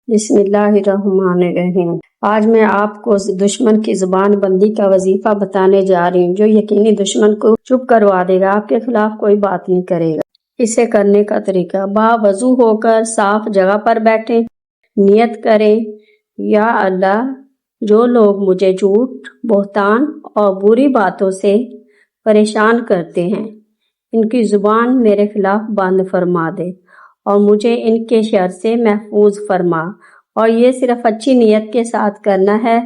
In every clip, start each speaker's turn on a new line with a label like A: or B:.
A: بسم اللہ الرحمن الرحیم۔ آج میں آپ کو دشمن کی زبان بندی کا وظیفہ بتانے جا رہی ہوں، جو یقینی دشمن کو چپ کروا دے گا، آپ کے خلاف کوئی بات نہیں کرے گا۔ اسے کرنے کا طریقہ: باوضو ہو کر صاف جگہ پر بیٹھیں، نیت کریں، یا اللہ، جو لوگ مجھے جھوٹ، بہتان اور بری باتوں سے پریشان کرتے ہیں، ان کی زبان میرے خلاف بند فرما دے اور مجھے ان کے شر سے محفوظ فرما۔ اور یہ صرف اچھی نیت کے ساتھ کرنا ہے،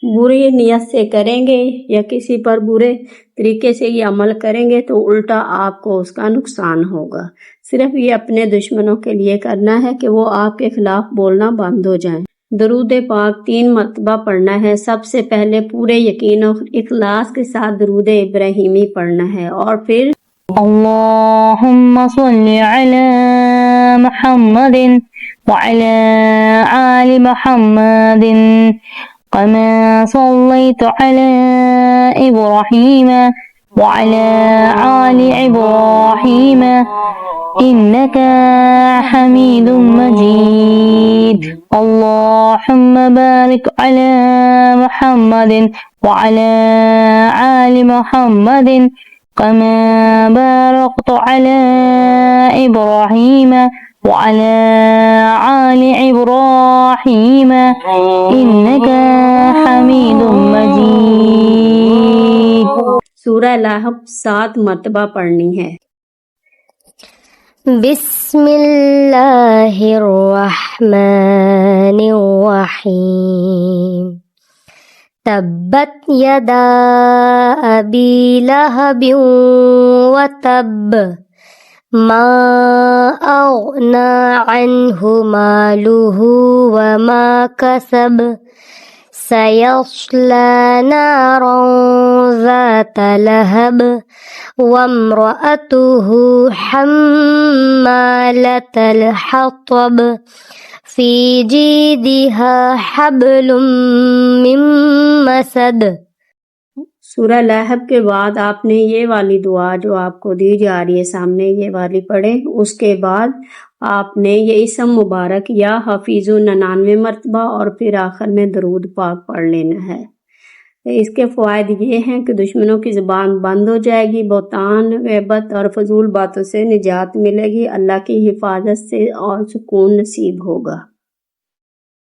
A: بری نیت سے کریں گے یا کسی پر برے طریقے سے یہ عمل کریں گے تو الٹا آپ کو اس کا نقصان ہوگا۔ صرف یہ اپنے دشمنوں کے لیے کرنا ہے کہ وہ آپ کے خلاف بولنا بند ہو جائیں۔ درود پاک 3 مرتبہ پڑھنا ہے۔ سب سے پہلے پورے یقین اور اخلاص کے ساتھ درود ابراہیمی پڑھنا ہے اور پھر
B: اللہم صلی علی محمد وعلی آل محمد كما صليت على إبراهيم وعلى آل إبراهيم إنك حميد مجيد اللهم بارك على محمد وعلى آل محمد كما باركت على إبراهيم وعلى آل إبراهيم إنك حميد مجيد۔
A: سورہ لہب 7 مرتبہ پڑھنی ہے۔
C: بسم اللہ الرحمن الرحیم۔ تبت یدا ابی لہب وتب ما اغنى عنه ماله وما كسب سيصلى نارا ذات لهب وامرأته حمالة الحطب في جيدها حبل من مسد۔
A: سورہ لہب کے بعد آپ نے یہ والی دعا جو آپ کو دی جا رہی ہے سامنے، یہ والی پڑھیں۔ اس کے بعد آپ نے یہ اسم مبارک یا حفیظ 99 مرتبہ اور پھر آخر میں درود پاک پڑھ لینا ہے۔ اس کے فوائد یہ ہیں کہ دشمنوں کی زبان بند ہو جائے گی، بہتان، غیبت اور فضول باتوں سے نجات ملے گی، اللہ کی حفاظت سے اور سکون نصیب ہوگا۔